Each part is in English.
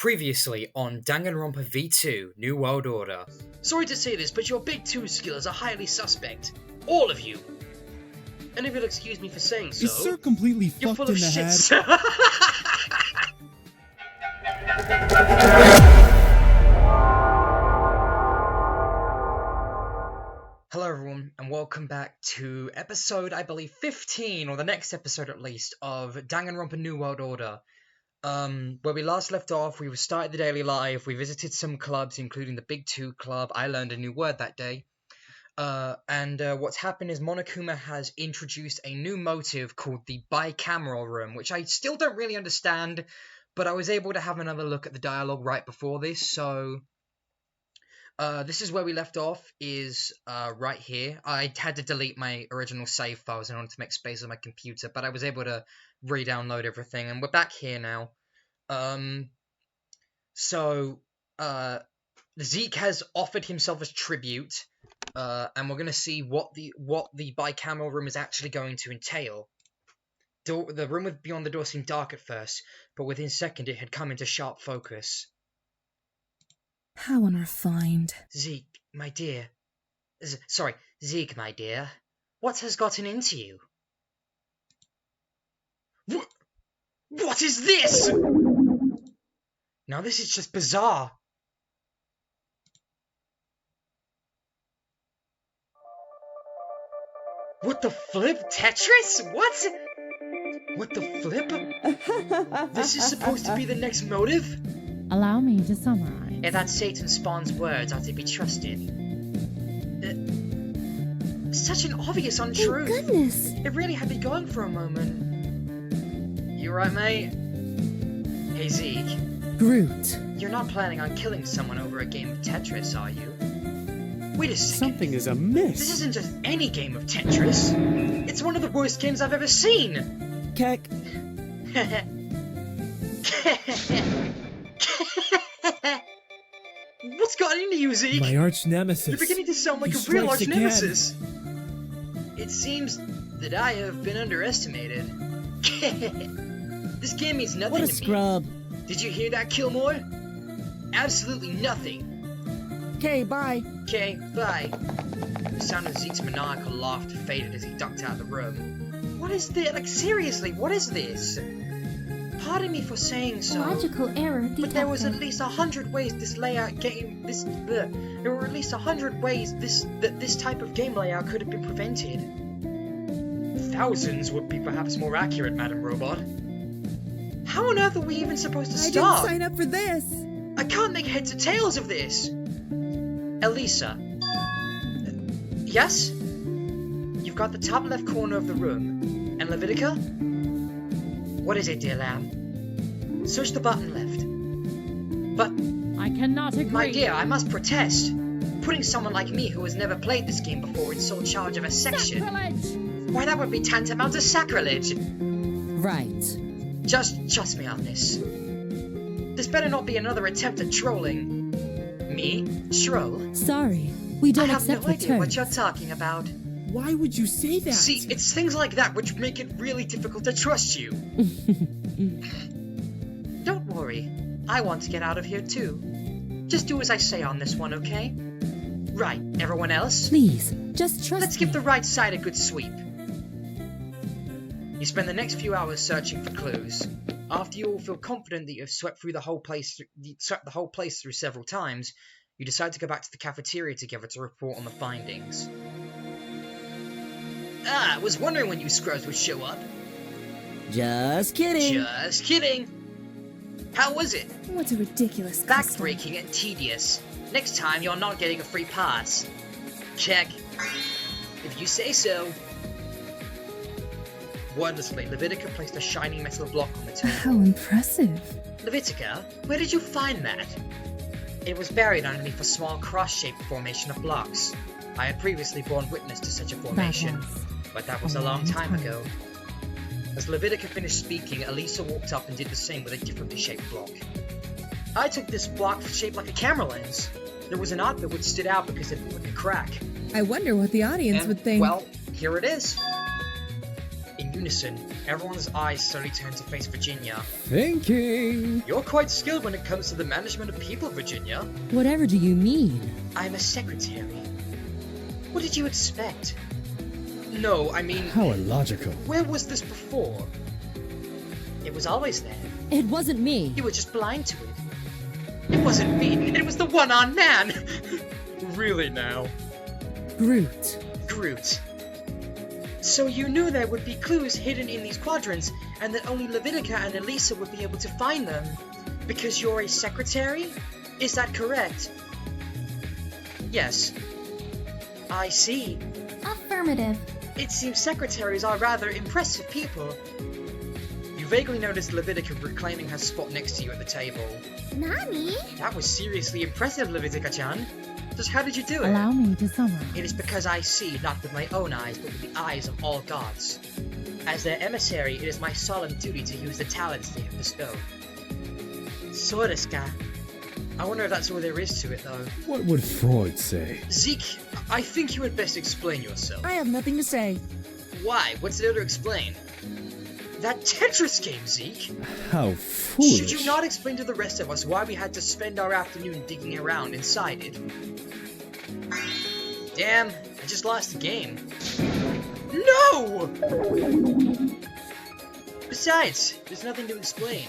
Previously on Danganronpa V2 New World Order. Sorry to say this, but your Big 2 skills are highly suspect. All of you. And if you'll excuse me for saying so... Is Sir completely you're fucked full in of the shit, head? sir. Hello everyone, and welcome back to episode, I believe, 15, or the next episode at least, of Danganronpa New World Order. Where we last left off, we started the daily life, we visited some clubs, including the Big 2 Club. I learned a new word that day. What's happened is Monokuma has introduced a new motive called the bicameral room, which I still don't really understand, but I was able to have another look at the dialogue right before this, so... this is where we left off, is right here. I had to delete my original save files in order to make space on my computer, but I was able to re-download everything, and we're back here now. Zeke has offered himself as tribute, and we're going to see what the bicameral room is actually going to entail. The room beyond the door seemed dark at first, but within a second it had come into sharp focus. How unrefined. Zeke, my dear. Zeke, my dear. What has gotten into you? What is this? Now this is just bizarre. What the flip? Tetris? What? What the flip? This is supposed to be the next motive? Allow me to summarize. If that Satan spawn's words are to be trusted. Such an obvious untruth. Thank goodness. It really had me going for a moment. You right, mate? Hey, Zeke. Groot. You're not planning on killing someone over a game of Tetris, are you? Wait a second. Something is amiss. This isn't just any game of Tetris. It's one of the worst games I've ever seen. Keck. What's gotten into you, Zeke? My arch nemesis. You're beginning to sound like He a real strikes arch again. nemesis. It seems that I have been underestimated. This game means nothing What a to scrub. me. Did you hear that, Kilmore? Absolutely nothing. Okay, bye. Okay, bye. The sound of Zeke's maniacal laughter faded as he ducked out of the room. What is this? Like, seriously, what is this? Pardon me for saying so. Logical error detected. But there was at least 100 ways this layout game, there were at least 100 ways this type of game layout could have been prevented. Thousands would be perhaps more accurate, Madam Robot. How on earth are we even supposed to start? I didn't sign up for this. I can't make heads or tails of this. Elisa. Yes? You've got the top left corner of the room. And Levitica? What is it, dear lamb? Search the button left. But, I cannot agree. my dear, I must protest. Putting someone like me who has never played this game before in sole charge of a section. Sacrilege! Why, that would be tantamount to sacrilege. Right. Just trust me on this. This better not be another attempt at trolling. Me? Troll? Sorry. We don't I have accept no idea what returns. you're talking about. Why would you say that? See, it's things like that which make it really difficult to trust you. Don't worry. I want to get out of here too. Just do as I say on this one, okay? Right, everyone else? Please, just trust Let's me. give the right side a good sweep. You spend the next few hours searching for clues. After you all feel confident that you've swept the whole place through several times, you decide to go back to the cafeteria together to report on the findings. I was wondering when you scrubs would show up. Just kidding. Just kidding. How was it? What a ridiculous custom. Backbreaking and tedious. Next time you're not getting a free pass. Check. If you say so. Wordlessly, Levitica placed a shiny metal block on the table. How impressive. Levitica, where did you find that? It was buried underneath a small cross-shaped formation of blocks. I had previously borne witness to such a formation, but that was a long time ago. As Levitica finished speaking, Elisa walked up and did the same with a differently shaped block. I took this block shaped like a camera lens. There was an art bit which stood out because it looked like a crack. I wonder what the audience And, would think. well, here it is. In unison, everyone's eyes slowly turn to face Virginia. Thinking. You're quite skilled when it comes to the management of people, Virginia. Whatever do you mean? I'm a secretary. What did you expect? No, I mean, How illogical. where was this before? It was always there. It wasn't me. You were just blind to it. It wasn't me, it was the one-armed man! Really now? Groot. Groot. So you knew there would be clues hidden in these quadrants, and that only Levitica and Elisa would be able to find them, because you're a secretary? Is that correct? Yes. I see. Affirmative. It seems secretaries are rather impressive people. You vaguely noticed Levitica reclaiming her spot next to you at the table. Nani? That was seriously impressive, Levitica-chan. Just how did you do it? Allow me to summarize. It is because I see not with my own eyes, but with the eyes of all gods. As their emissary, it is my solemn duty to use the talents they have bestowed. So desu ka? I wonder if that's all there is to it, though. What would Freud say? Zeke, I think you had best explain yourself. I have nothing to say. Why? What's there to explain? That Tetris game, Zeke! How foolish. Should you not explain to the rest of us why we had to spend our afternoon digging around inside it? Damn, I just lost the game. No! Besides, there's nothing to explain.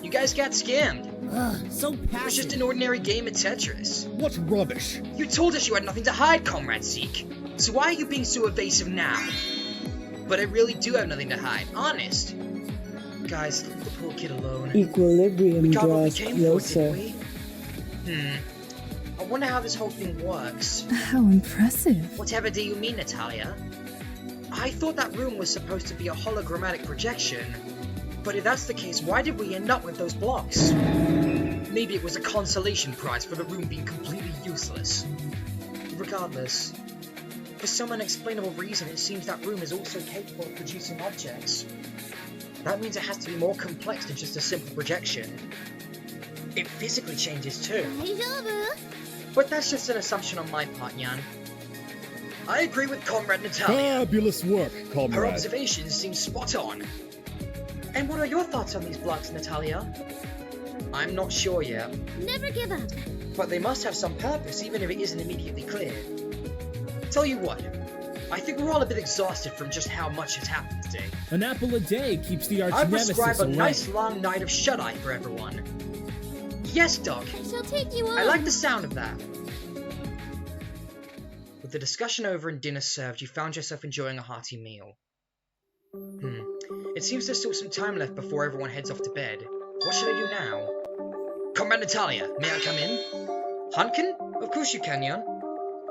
You guys got scammed. Ugh, so It was passive. just an ordinary game of Tetris. What rubbish. You told us you had nothing to hide, Comrade Zeke. So why are you being so evasive now? But I really do have nothing to hide, honest. Guys, leave the poor kid alone. Equilibrium We got what we draws came for, closer. didn't we? I wonder how this whole thing works. How impressive. Whatever do you mean, Natalia? I thought that room was supposed to be a hologrammatic projection. But if that's the case, why did we end up with those blocks? Maybe it was a consolation prize for the room being completely useless. Regardless, for some unexplainable reason, it seems that room is also capable of producing objects. That means it has to be more complex than just a simple projection. It physically changes too. But that's just an assumption on my part, Jan. I agree with Comrade Natalia. Fabulous work, Her comrade. observations seem spot on. And what are your thoughts on these blocks, Natalia? I'm not sure yet, Never give up. but they must have some purpose, even if it isn't immediately clear. Tell you what, I think we're all a bit exhausted from just how much has happened today. An apple a day keeps the arch I nemesis prescribe a away. nice long night of shut-eye for everyone. Yes, Doc, I shall take you on. I like the sound of that. With the discussion over and dinner served, you found yourself enjoying a hearty meal. It seems there's still some time left before everyone heads off to bed. What should I do now? Comrade Natalia, may I come in? Hankin? Of course you can, Jan.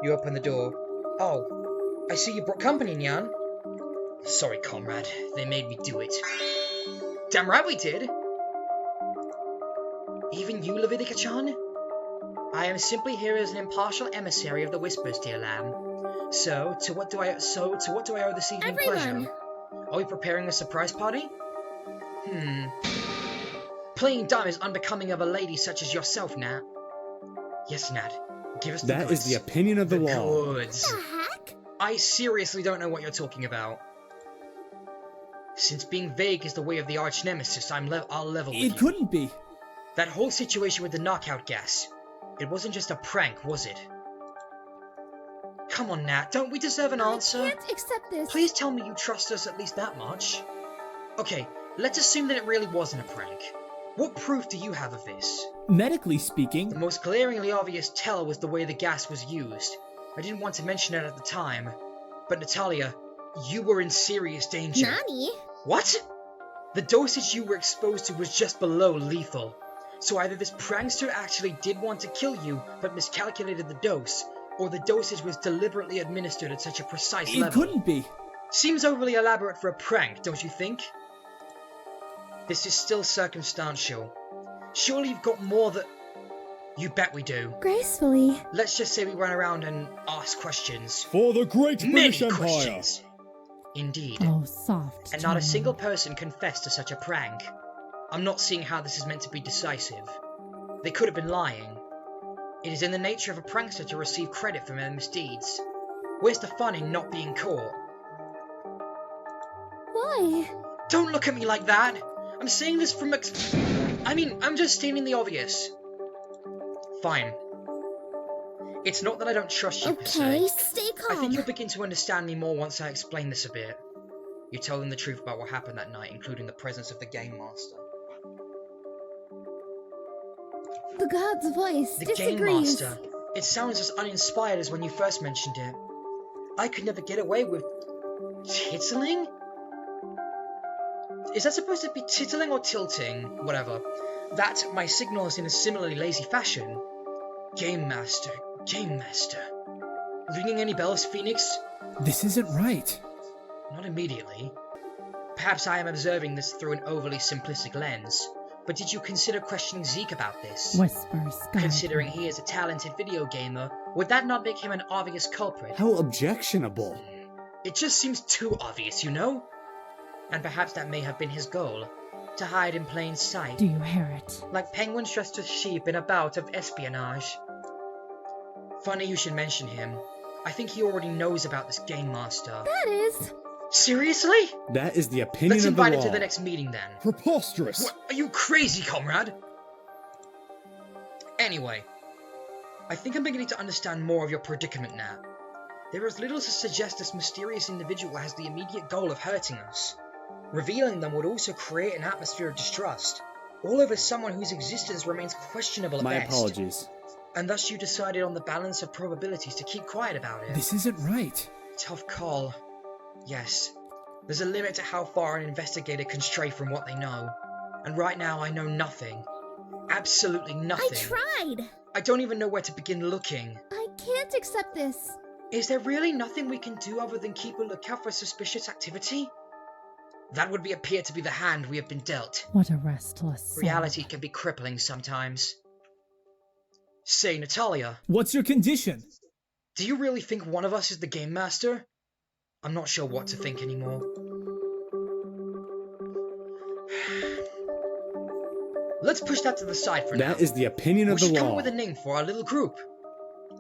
You open the door. Oh, I see you brought company, Jan. Sorry, comrade. They made me do it. Damn right we did. Even you, Levitica-chan? I am simply here as an impartial emissary of the Whispers, dear lamb. So, to what do I owe this evening Everyone. pleasure? Are we preparing a surprise party? Playing dumb is unbecoming of a lady such as yourself, Nat. Yes, Nat. Give us the That is goods. the opinion of the law. Goods. The heck? I seriously don't know what you're talking about. Since being vague is the way of the arch nemesis, I'll level with you. It couldn't be. That whole situation with the knockout gas. It wasn't just a prank, was it? Come on, Nat. Don't we deserve an answer? I can't accept this. Please tell me you trust us at least that much. Okay, let's assume that it really wasn't a prank. What proof do you have of this? Medically speaking, The most glaringly obvious tell was the way the gas was used. I didn't want to mention it at the time, but Natalia, you were in serious danger. Nani? What? The dosage you were exposed to was just below lethal. So either this prankster actually did want to kill you, but miscalculated the dose, or the dosage was deliberately administered at such a precise it level. couldn't be. Seems overly elaborate for a prank, don't you think? This is still circumstantial. Surely you've got more that... You bet we do. Gracefully. Let's just say we run around and ask questions. For the great Many British Empire. questions. Indeed. Oh, soft. And not a child. single person confessed to such a prank. I'm not seeing how this is meant to be decisive. They could have been lying. It is in the nature of a prankster to receive credit for their misdeeds. Where's the fun in not being caught? boy. Don't look at me like that! I'm saying this from I'm just stating the obvious. Fine. It's not that I don't trust you, per Okay, se. stay I calm. think you'll begin to understand me more once I explain this a bit. You tell them the truth about what happened that night, including the presence of the Game Master. The god's voice The Game disagrees. Master. It sounds as uninspired as when you first mentioned it. I could never get away with... tittling? Is that supposed to be tittling or tilting? Whatever. That my signal is in a similarly lazy fashion. Game Master. Game Master. Ringing any bells, Phoenix? This isn't right. Not immediately. Perhaps I am observing this through an overly simplistic lens. But did you consider questioning Zeke about this? Whispers. Considering he is a talented video gamer, would that not make him an obvious culprit? How objectionable. It just seems too obvious, you know? And perhaps that may have been his goal. To hide in plain sight. Do you hear it? Like penguins dressed as sheep in a bout of espionage. Funny you should mention him. I think he already knows about this Game Master. That is. Seriously? That is the opinion Let's of the invite him law. to the next meeting then. Preposterous. What? Are you crazy, comrade? Anyway, I think I'm beginning to understand more of your predicament now. There is little to suggest this mysterious individual has the immediate goal of hurting us. Revealing them would also create an atmosphere of distrust, all over someone whose existence remains questionable at My best. apologies. And thus you decided on the balance of probabilities to keep quiet about it. This isn't right. Tough call. Yes. There's a limit to how far an investigator can stray from what they know. And right now I know nothing. Absolutely nothing. I tried. I don't even know where to begin looking. I can't accept this. Is there really nothing we can do other than keep a lookout for suspicious activity? That would appear to be the hand we have been dealt. What a restless soul. Reality can be crippling sometimes. Say, Natalia, What's your condition? do you really think one of us is the Game Master? I'm not sure what to think anymore. Let's push that to the side for now. That is the opinion We of the should come law. up with a name for our little group.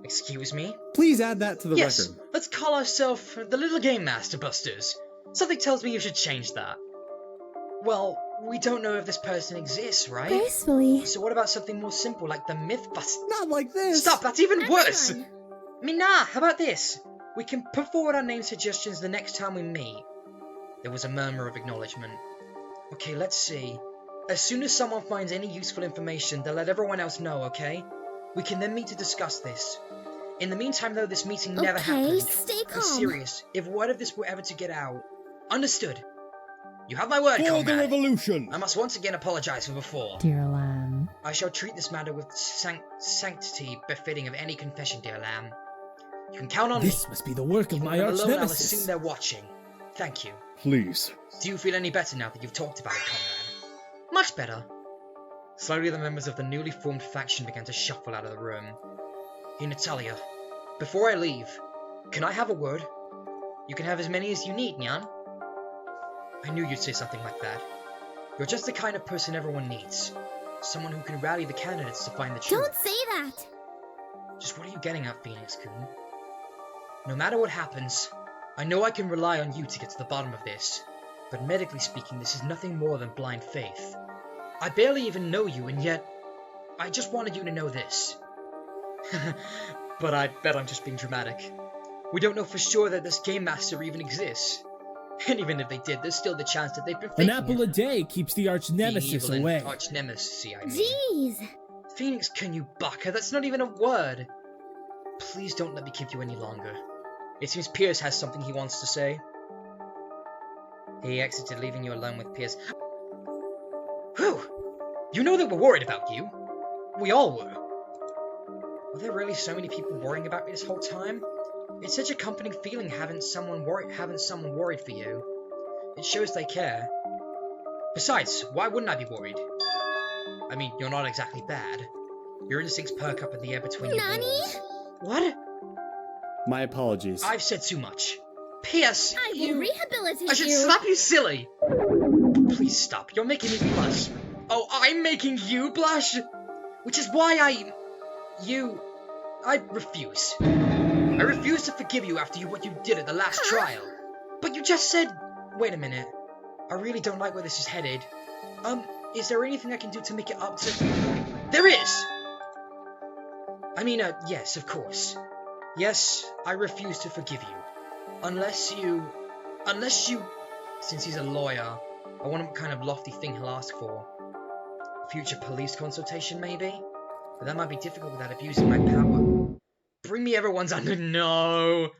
Excuse me? Please add that to the Yes, record. let's call ourselves the Little Game Master Busters. Something tells me you should change that. Well, we don't know if this person exists, right? Gracefully. So what about something more simple like the Myth Buster? Not like this. Stop, that's even worse! Fun. Nah, how about this? We can put forward our name suggestions the next time we meet. There was a murmur of acknowledgement. Okay, let's see. As soon as someone finds any useful information, they'll let everyone else know, okay? We can then meet to discuss this. In the meantime, though, this meeting never Okay, happened. stay I'm calm. serious. If word of this were ever to get out... Understood. You have my word, For the comrade. revolution. I must once again apologize for before. Dear lamb. I shall treat this matter with sanctity befitting of any confession, dear lamb. You can count on This me. must be the work of Keep my them arch alone, I'll nemesis. assume they're watching. Thank you. Please. Do you feel any better now that you've talked about it, comrade? Much better. Slowly the members of the newly formed faction began to shuffle out of the room. Hey, Natalia. Before I leave, can I have a word? You can have as many as you need, Nyan. I knew you'd say something like that. You're just the kind of person everyone needs. Someone who can rally the candidates to find the truth. Don't say that. Just what are you getting at, Phoenix-kun? No matter what happens, I know I can rely on you to get to the bottom of this. But medically speaking, this is nothing more than blind faith. I barely even know you, and yet, I just wanted you to know this. But I bet I'm just being dramatic. We don't know for sure that this Game Master even exists. And even if they did, there's still the chance that they've been faking An apple it. a day keeps the arch nemesis The evil away. and arch nemesis, I mean. Jeez. Phoenix, can you baka? That's not even a word. Please don't let me keep you any longer. It seems Pierce has something he wants to say. He exited, leaving you alone with Pierce. Whew! You know that we're worried about you. We all were. Were there really so many people worrying about me this whole time? It's such a comforting feeling having someone worried for you. It shows they care. Besides, why wouldn't I be worried? I mean, you're not exactly bad. Your instincts perk up in the air between your Nani? wheels. What? My apologies. I've said too much. P.S. I will you... rehabilitate I should you. slap you silly! Please stop. You're making me blush. Oh, I'm making you blush? Which is why I refuse. I refuse to forgive you after what you did at the last trial. But you just said... Wait a minute. I really don't like where this is headed. Is there anything I can do to make it up to... There is! I mean, yes, of course. Yes, I refuse to forgive you. Unless you... Since he's a lawyer, I want what kind of lofty thing he'll ask for. Future police consultation, maybe? But that might be difficult without abusing my power. Bring me everyone's under... No!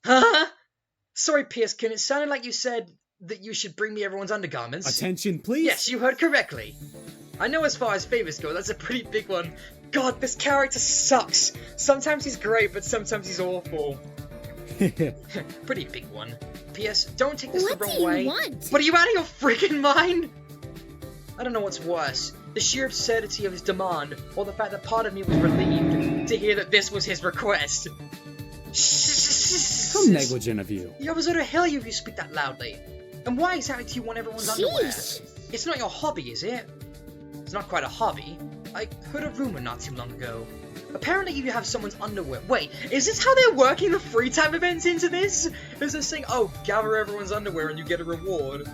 Huh? Sorry, Pierskin, it sounded like you said that you should bring me everyone's undergarments. Attention, please. Yes, you heard correctly. I know as far as favors go, that's a pretty big one. God, this character sucks. Sometimes he's great, but sometimes he's awful. Pretty big one. P.S. Don't take this the wrong way. Want? But are you out of your freaking mind? I don't know what's worse. The sheer absurdity of his demand, or the fact that part of me was relieved to hear that this was his request. How negligent of you. The others ought to hell you if you speak that loudly. And why exactly do you want everyone's underwear? It's not your hobby, is it? It's not quite a hobby. I heard a rumor not too long ago. Apparently you have someone's underwear. Wait, is this how they're working the free time events into this? Is this saying, oh, gather everyone's underwear and you get a reward?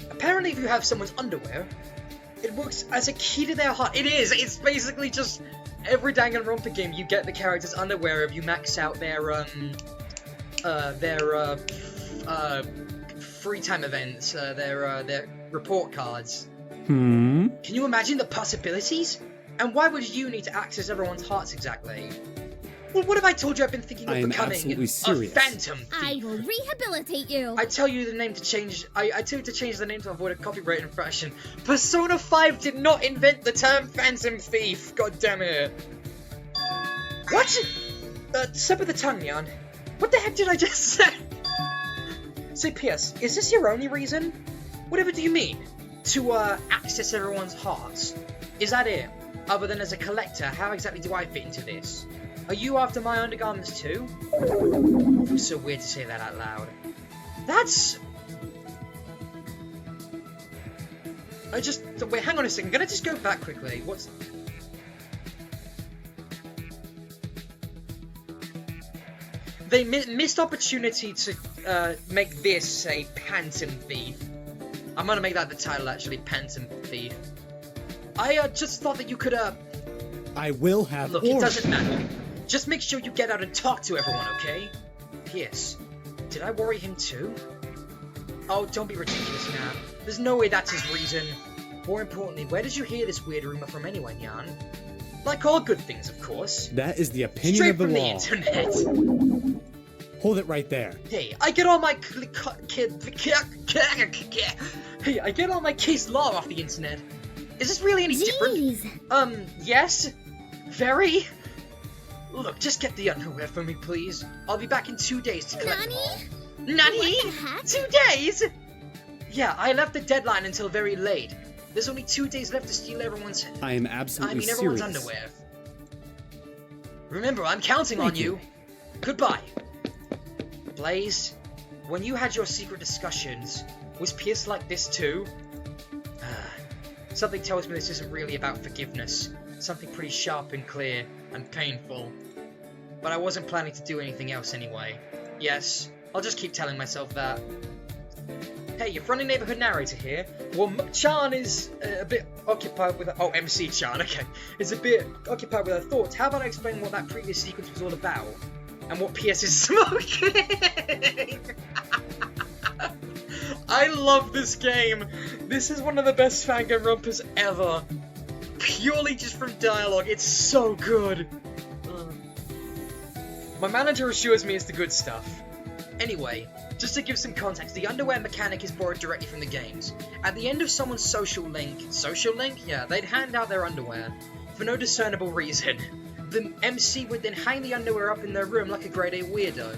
Apparently if you have someone's underwear, it works as a key to their heart. It is! It's basically just every Danganronpa game you get the character's underwear if you max out their free time events, their report cards. Can you imagine the possibilities? And why would you need to access everyone's hearts exactly? Well, what if I told you I've been thinking of becoming a phantom thief? I will rehabilitate you. I tell you the name to change. I tell you to change the name to avoid a copyright infraction. Persona 5 did not invent the term phantom thief. God damn it. What? Slip of the tongue, Jan. What the heck did I just say? Say, P.S. Is this your only reason? Whatever do you mean? To access everyone's hearts? Is that it? Other than as a collector, how exactly do I fit into this? Are you after my undergarments too? It feels so weird to say that out loud. That's... Wait, hang on a second. Can I just go back quickly? What's... They missed opportunity to make this a Pant-om thief. I'm gonna make that the title, actually, Pant-om thief. I just thought that you could, I will have Look, order. it doesn't matter. Just make sure you get out and talk to everyone, okay? P.S. Did I worry him too? Oh, don't be ridiculous now. There's no way that's his reason. More importantly, where did you hear this weird rumor from anyway, Jan? Like all good things, of course. That is the opinion Straight of the from law. the internet. Hold it right there. Hey, I get all my case law off the internet. Is this really any different? Jeez. Yes? Very? Look, just get the underwear for me, please. I'll be back in 2 days to collect them all. Nani? What the heck? 2 days? Yeah, I left the deadline until very late. There's only 2 days left to steal everyone's... I am absolutely everyone's serious. underwear. Remember, I'm counting on Thank you. you. Goodbye. Blaze, when you had your secret discussions, was Pierce like this too? Something tells me this isn't really about forgiveness. Something pretty sharp and clear and painful. But I wasn't planning to do anything else anyway. Yes, I'll just keep telling myself that. Hey, your friendly neighborhood narrator here. Well, Chan is a bit occupied with... Oh, MC Chan, okay. Is a bit occupied with her thoughts. How about I explain what that previous sequence was all about? And what PS is smoking? I love this game. This is one of the best Danganronpas ever. Purely just from dialogue, it's so good. My manager assures me it's the good stuff. Anyway, just to give some context, the underwear mechanic is borrowed directly from the games. At the end of someone's social link, yeah, they'd hand out their underwear. For no discernible reason. The MC would then hang the underwear up in their room like a grade A weirdo,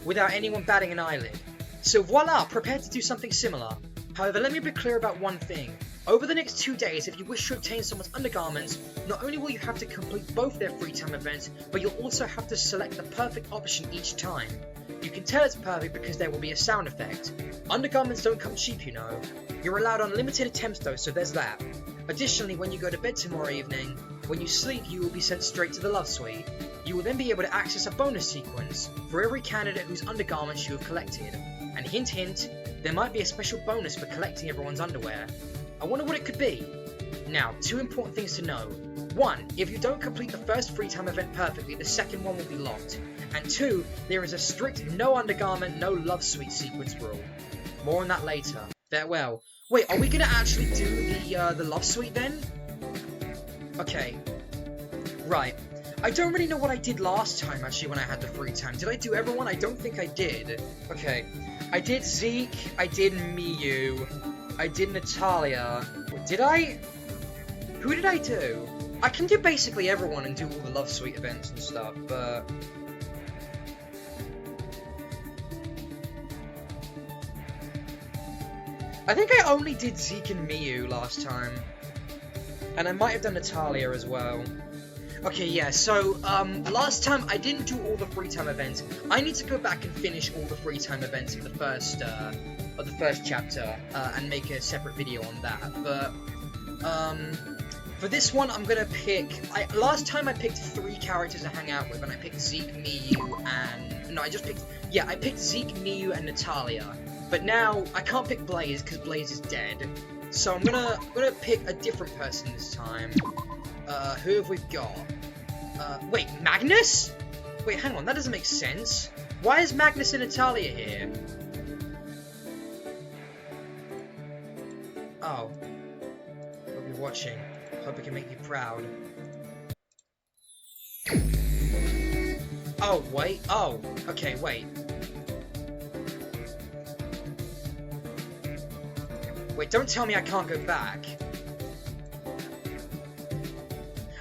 without anyone batting an eyelid. So voila, prepare to do something similar. However, let me be clear about one thing. Over the next 2 days, if you wish to obtain someone's undergarments, not only will you have to complete both their free time events, but you'll also have to select the perfect option each time. You can tell it's perfect because there will be a sound effect. Undergarments don't come cheap, you know. You're allowed unlimited attempts though, so there's that. Additionally, when you go to bed tomorrow evening, when you sleep, you will be sent straight to the Love Suite. You will then be able to access a bonus sequence for every candidate whose undergarments you have collected. And hint hint, there might be a special bonus for collecting everyone's underwear. I wonder what it could be. Now, 2 important things to know. 1, if you don't complete the first free time event perfectly, the second one will be locked. And 2, there is a strict no undergarment, no Love Suite sequence rule. More on that later. Farewell. Wait, are we gonna actually do the Love Suite then? Okay. Right. I don't really know what I did last time, actually, when I had the free time. Did I do everyone? I don't think I did. Okay. I did Zeke, I did Miyu, I did Natalia. Did I? Who did I do? I can do basically everyone and do all the Love Suite events and stuff, but... I think I only did Zeke and Miyu last time. And I might have done Natalia as well. Okay, yeah, so, last time I didn't do all the free time events. I need to go back and finish all the free time events of the first chapter, and make a separate video on that. But, for this one, I'm gonna pick... last time I picked 3 characters to hang out with, and I picked Zeke, Miyu, and... No, I picked Zeke, Miyu, and Natalia. But now, I can't pick Blaze, because Blaze is dead. So I'm gonna pick a different person this time. Who have we got? Wait, Magnus? Wait, hang on, that doesn't make sense. Why is Magnus and Natalia here? Oh. Hope you're watching. Hope I can make you proud. Oh, wait. Oh, okay, wait. Wait, don't tell me I can't go back.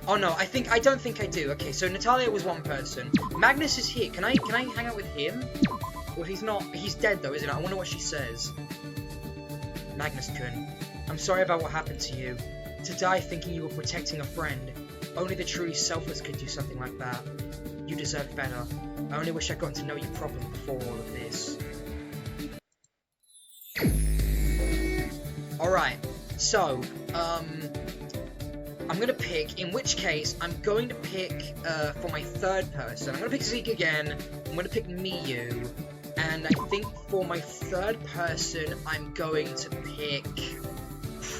Oh no, I don't think I do. Okay, so Natalia was one person. Magnus is here. Can I hang out with him? Or if he's not, he's dead though, isn't it? I wonder what she says. Magnus-kun, I'm sorry about what happened to you. To die thinking you were protecting a friend. Only the truly selfless could do something like that. You deserve better. I only wish I'd gotten to know you properly before all of this. Alright, so, I'm gonna pick, in which case, I'm going to pick, for my third person, I'm gonna pick Zeke again, I'm gonna pick Miyu, and I think for my third person, I'm going to pick,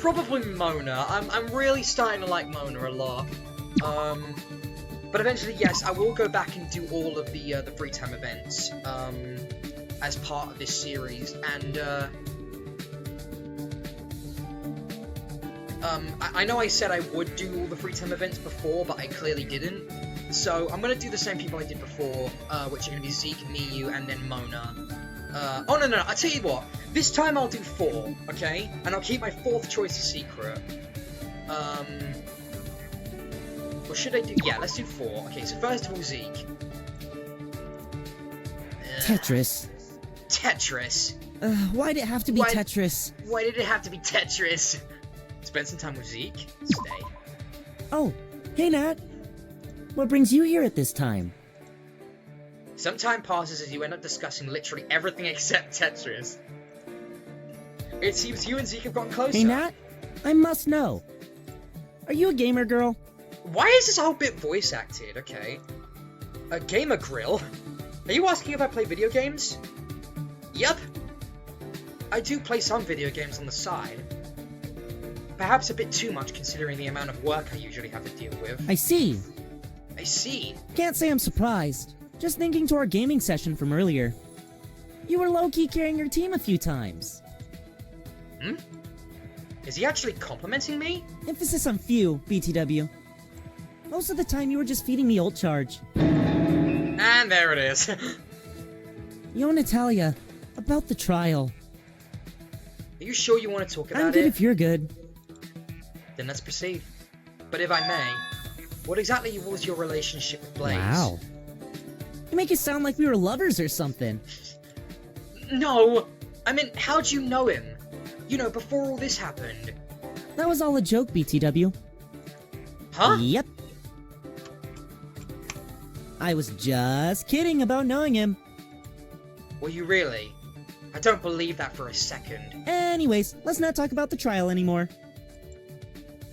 probably Mona. I'm really starting to like Mona a lot. But eventually, yes, I will go back and do all of the free time events, as part of this series, and, I know I said I would do all the free time events before, but I clearly didn't. So I'm gonna do the same people I did before, which are gonna be Zeke, Miyu, and then Mona. Oh no, I'll tell you what. This time I'll do 4, okay? And I'll keep my 4th choice a secret. Or should I do... Yeah, let's do 4. Okay, so first of all, Zeke. Tetris. Tetris. Why'd it have to be Tetris? Why did it have to be Tetris? Spend some time with Zeke. Stay. Oh, hey Nat. What brings you here at this time? Some time passes as you end up discussing literally everything except Tetris. It seems you and Zeke have gotten closer. Hey Nat, I must know. Are you a gamer girl? Why is this whole bit voice acted? Okay. A gamer grill? Are you asking if I play video games? Yep. I do play some video games on the side. Perhaps a bit too much considering the amount of work I usually have to deal with. I see. I see. Can't say I'm surprised. Just thinking to our gaming session from earlier. You were low-key carrying your team a few times. Hmm? Is he actually complimenting me? Emphasis on few, BTW. Most of the time you were just feeding the ult charge. And there it is. Yo, Natalia, about the trial. Are you sure you want to talk about I'm good it? if you're good. Then let's proceed. But if I may, what exactly was your relationship with Blaze? Wow. You make it sound like we were lovers or something. No! I mean, how'd you know him? You know, before all this happened. That was all a joke, BTW. Huh? Yep. I was just kidding about knowing him. Were you really? I don't believe that for a second. Anyways, let's not talk about the trial anymore.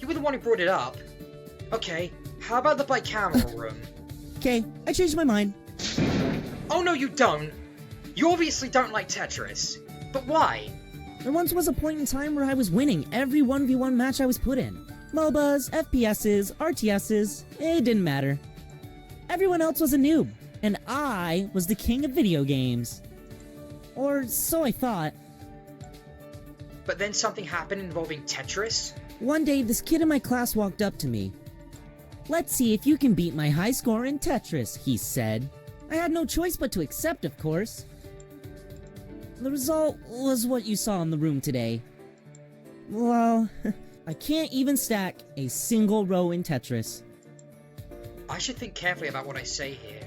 You were the one who brought it up. Okay, how about the bicameral room? Okay, I changed my mind. Oh no, you don't. You obviously don't like Tetris. But why? There once was a point in time where I was winning every 1v1 match I was put in. MOBAs, FPSs, RTSs, it didn't matter. Everyone else was a noob, and I was the king of video games. Or so I thought. But then something happened involving Tetris? One day, this kid in my class walked up to me. "Let's see if you can beat my high score in Tetris," he said. I had no choice but to accept, of course. The result was what you saw in the room today. Well, I can't even stack a single row in Tetris. I should think carefully about what I say here.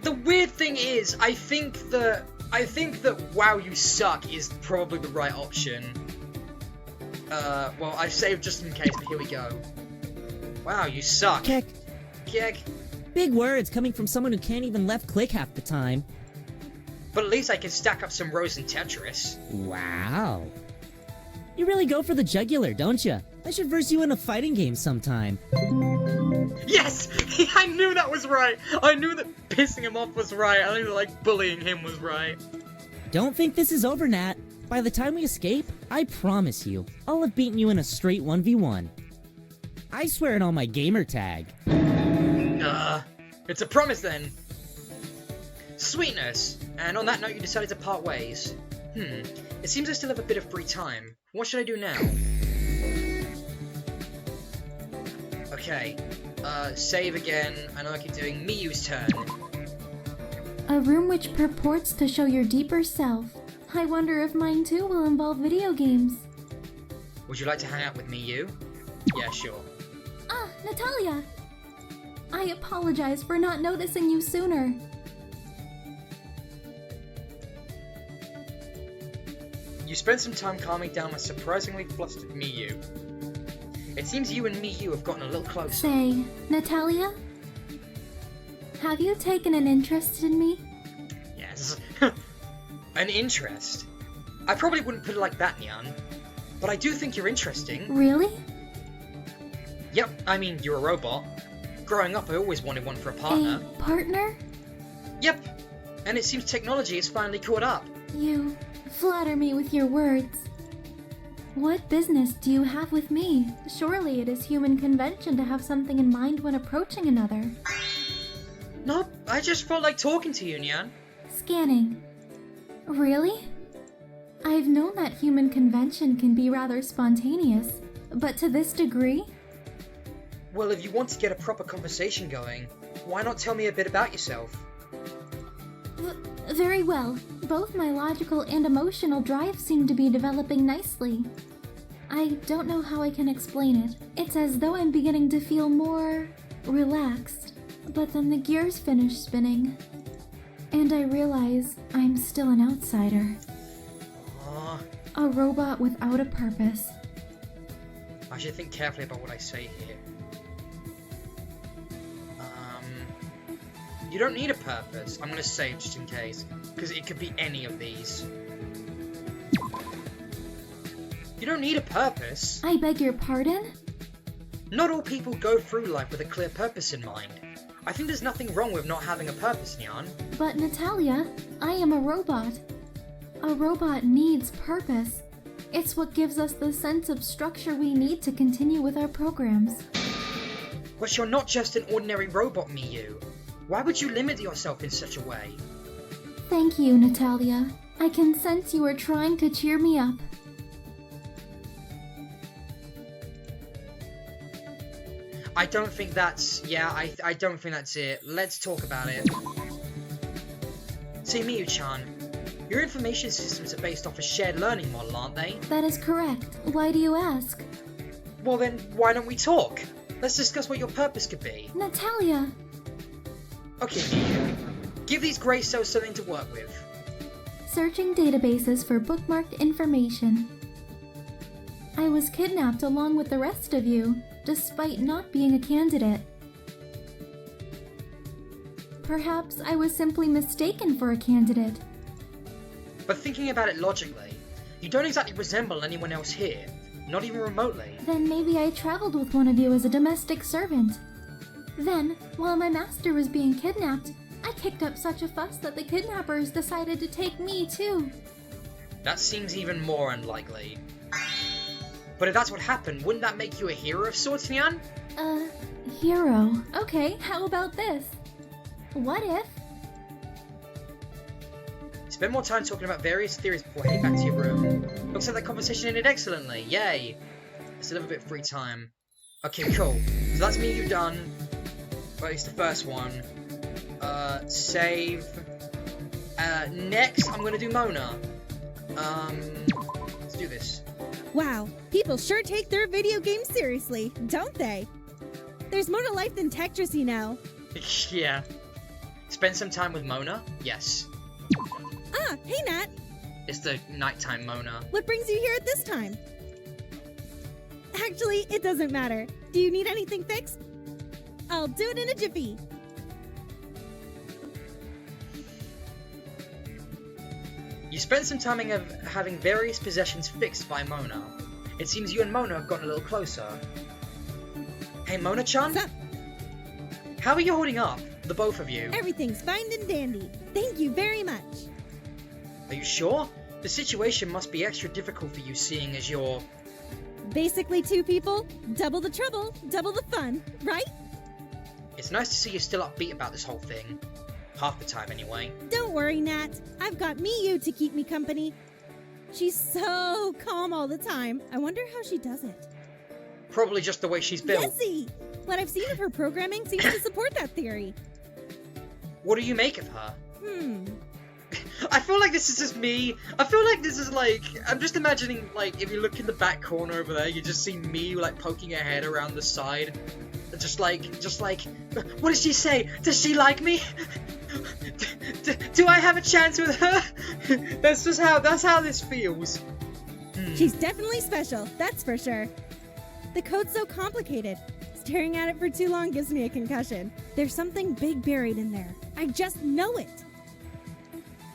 The weird thing is, I think that wow, you suck is probably the right option. Well, I saved just in case, but here we go. Wow, you suck. Keck. Keck. Big words coming from someone who can't even left click half the time. But at least I can stack up some rows in Tetris. Wow. You really go for the jugular, don't you? I should verse you in a fighting game sometime. Yes! I knew that was right! I knew that pissing him off was right. I knew that, like, bullying him was right. Don't think this is over, Nat. By the time we escape, I promise you, I'll have beaten you in a straight 1v1. I swear it on my gamer tag. It's a promise then. Sweetness. And on that note, you decided to part ways. It seems I still have a bit of free time. What should I do now? Okay. Save again. I know I keep doing Miyu's turn. A room which purports to show your deeper self. I wonder if mine too will involve video games. Would you like to hang out with Miyu? Yeah, sure. Ah, Natalia! I apologize for not noticing you sooner. You spent some time calming down a surprisingly flustered Miyu. It seems you and Miyu have gotten a little closer. Say, Natalia? Have you taken an interest in me? Yes. An interest? I probably wouldn't put it like that, Nyan. But I do think you're interesting. Really? Yep, I mean, you're a robot. Growing up, I always wanted one for a partner. A partner? Yep. And it seems technology has finally caught up. You flatter me with your words. What business do you have with me? Surely it is human convention to have something in mind when approaching another. No, I just felt like talking to you, Nyan. Scanning. Really? I've known that human convention can be rather spontaneous, but to this degree? Well, if you want to get a proper conversation going, why not tell me a bit about yourself? Very well. Both my logical and emotional drives seem to be developing nicely. I don't know how I can explain it. It's as though I'm beginning to feel more relaxed. But then the gears finish spinning, and I realize I'm still an outsider. A robot without a purpose. I should think carefully about what I say here. You don't need a purpose. I'm gonna save just in case, because it could be any of these. You don't need a purpose. I beg your pardon? Not all people go through life with a clear purpose in mind. I think there's nothing wrong with not having a purpose, Nyan. But Natalia, I am a robot. A robot needs purpose. It's what gives us the sense of structure we need to continue with our programs. But you're not just an ordinary robot, Miyu. Why would you limit yourself in such a way? Thank you, Natalia. I can sense you are trying to cheer me up. I don't think that's... Yeah, I don't think that's it. Let's talk about it. Say, Miyu-chan, your information systems are based off a shared learning model, aren't they? That is correct. Why do you ask? Well then, why don't we talk? Let's discuss what your purpose could be. Natalia! Okay, Miyu. Give these grey cells something to work with. Searching databases for bookmarked information. I was kidnapped along with the rest of you, despite not being a candidate. Perhaps I was simply mistaken for a candidate. But thinking about it logically, You don't exactly resemble anyone else here. Not even remotely. Then maybe I traveled with one of you as a domestic servant. Then, while my master was being kidnapped, I kicked up such a fuss that the kidnappers decided to take me too. That seems even more unlikely. But if that's what happened, wouldn't that make you a hero of sorts, Nyan? Hero. Okay, how about this? What if... Spend more time talking about various theories before heading back to your room. Looks like that conversation ended excellently. Yay! Still have a bit of free time. Okay, cool. So that's me, you done. Or at least the first one. Save. Next, I'm gonna do Mona. Let's do this. Wow, people sure take their video games seriously, don't they? There's more to life than Tetris, you know. Yeah. Spend some time with Mona? Yes. Ah, hey Nat. It's the nighttime Mona. What brings you here at this time? Actually, it doesn't matter. Do you need anything fixed? I'll do it in a jiffy. You spent some time having various possessions fixed by Mona. It seems you and Mona have gotten a little closer. Hey Mona-chan? What's up? How are you holding up? The both of you? Everything's fine and dandy. Thank you very much. Are you sure? The situation must be extra difficult for you seeing as you're... Basically 2 people, double the trouble, double the fun, right? It's nice to see you're still upbeat about this whole thing. Half the time, anyway. Don't worry, Nat. I've got Miyu to keep me company. She's so calm all the time. I wonder how she does it. Probably just the way she's built. Yesy! What I've seen of her programming seems to support that theory. What do you make of her? Hmm. I feel like this is just me. I feel like this is like... I'm just imagining, like, if you look in the back corner over there, you just see me, like, poking her head around the side. Just like, what does she say? Does she like me? Do I have a chance with her? That's how this feels. She's definitely special, that's for sure. The code's so complicated. Staring at it for too long gives me a concussion. There's something big buried in there. I just know it.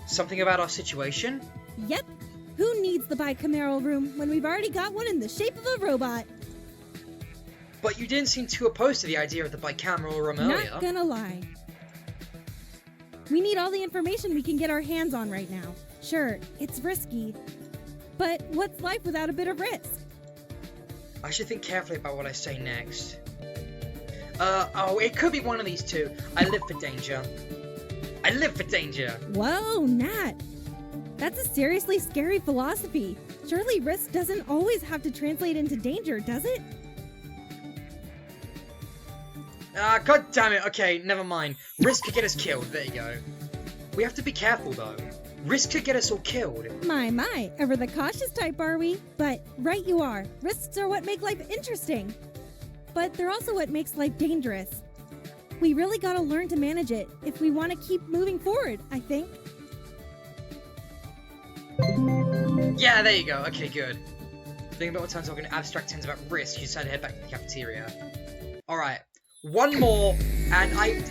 Something about our situation? Yep. Who needs the bicameral room when we've already got one in the shape of a robot? But you didn't seem too opposed to the idea of the bicameral room earlier. Not gonna lie. We need all the information we can get our hands on right now. Sure, it's risky. But what's life without a bit of risk? I should think carefully about what I say next. It could be one of these two. I live for danger. I live for danger! Whoa, Nat! That's a seriously scary philosophy. Surely risk doesn't always have to translate into danger, does it? God damn it. Okay, never mind. Risk could get us killed. There you go. We have to be careful, though. Risk could get us all killed. My, ever the cautious type, are we? But right you are. Risks are what make life interesting. But they're also what makes life dangerous. We really gotta learn to manage it if we want to keep moving forward, I think. Yeah, there you go. Okay, good. Thinking about what time talking abstract terms about risk, you decided to head back to the cafeteria. Alright. One more, and I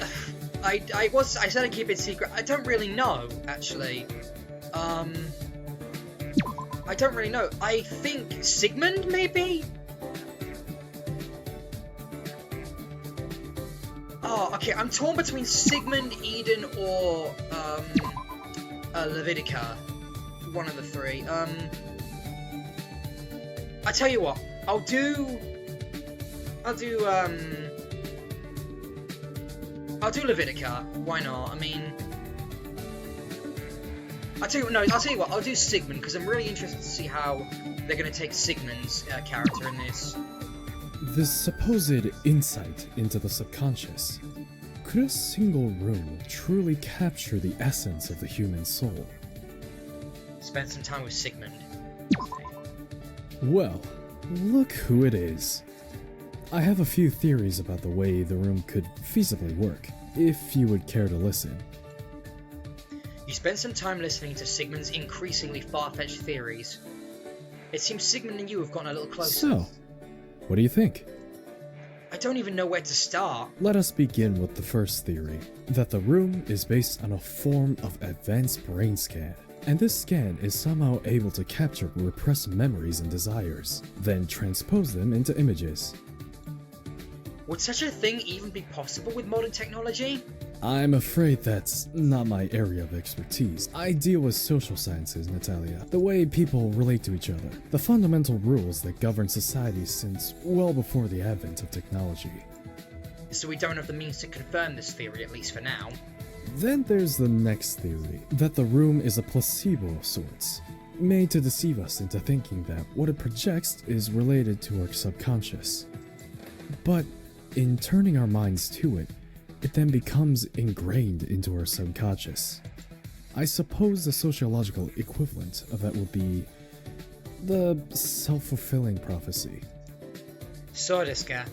said I'd keep it secret. I don't really know, actually. I don't really know. I think Sigmund, maybe? Oh, okay, I'm torn between Sigmund, Eden, or, Levitica. One of the three. I tell you what, I'll do Levitica. Why not? I mean, I'll tell you what, I'll do Sigmund, because I'm really interested to see how they're going to take Sigmund's character in this. This supposed insight into the subconscious. Could a single room truly capture the essence of the human soul? Spend some time with Sigmund. Well, look who it is. I have a few theories about the way the room could feasibly work, if you would care to listen. You spend some time listening to Sigmund's increasingly far-fetched theories. It seems Sigmund and you have gotten a little closer. So, what do you think? I don't even know where to start. Let us begin with the first theory, that the room is based on a form of advanced brain scan, And this scan is somehow able to capture repressed memories and desires, then transpose them into images. Would such a thing even be possible with modern technology? I'm afraid that's not my area of expertise. I deal with social sciences, Natalia. The way people relate to each other. The fundamental rules that govern society since well before the advent of technology. So we don't have the means to confirm this theory, at least for now. Then there's the next theory, that the room is a placebo of sorts, made to deceive us into thinking that what it projects is related to our subconscious. But in turning our minds to it, it then becomes ingrained into our subconscious. I suppose the sociological equivalent of that would be the self-fulfilling prophecy. So, Deska.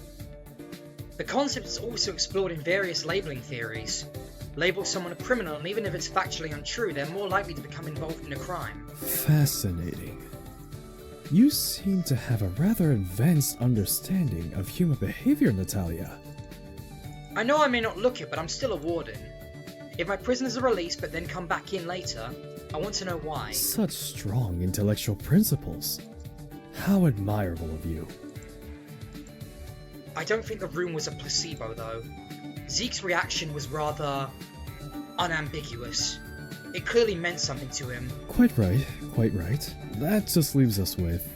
The concept is also explored in various labeling theories. Label someone a criminal, and even if it's factually untrue, they're more likely to become involved in a crime. Fascinating. You seem to have a rather advanced understanding of human behavior, Natalia. I know I may not look it, but I'm still a warden. If my prisoners are released but then come back in later, I want to know why. Such strong intellectual principles. How admirable of you. I don't think the room was a placebo, though. Zeke's reaction was rather unambiguous. It clearly meant something to him. Quite right, quite right. That just leaves us with...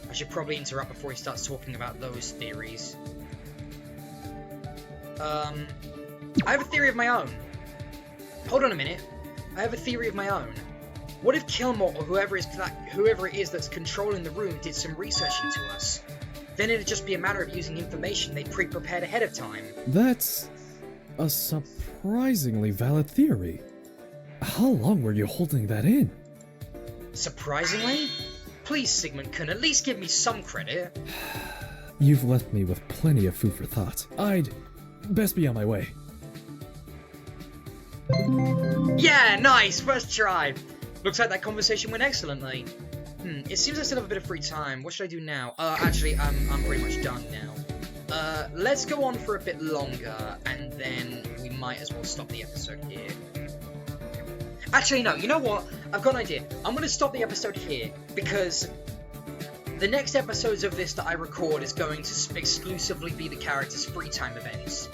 I should probably interrupt before he starts talking about those theories. I have a theory of my own. Hold on a minute. I have a theory of my own. What if Kilmore or whoever it is that's controlling the room did some research into us? Then it'd just be a matter of using information they pre-prepared ahead of time. That's a surprisingly valid theory. How long were you holding that in? Surprisingly? Please, Sigmund can at least give me some credit. You've left me with plenty of food for thought. I'd best be on my way. Yeah, nice! First try! Looks like that conversation went excellently. It seems I still have a bit of free time. What should I do now? Actually, I'm pretty much done now. Let's go on for a bit longer, and then we might as well stop the episode here. Actually, no, you know what? I've got an idea. I'm going to stop the episode here, because the next episodes of this that I record is going to exclusively be the characters' free time events.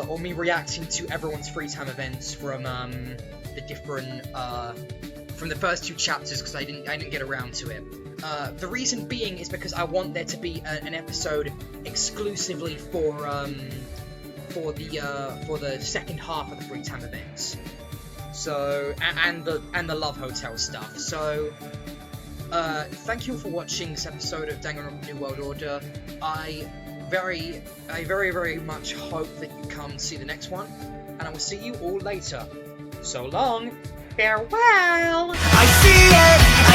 Or me reacting to everyone's free time events from, the different, from the first two chapters, because I didn't get around to it. The reason being is because I want there to be an episode exclusively for the second half of the free time events. So, and the Love Hotel stuff. So, thank you for watching this episode of Danganronpa New World Order. I very, very much hope that you come see the next one, and I will see you all later. So long, farewell! I see it!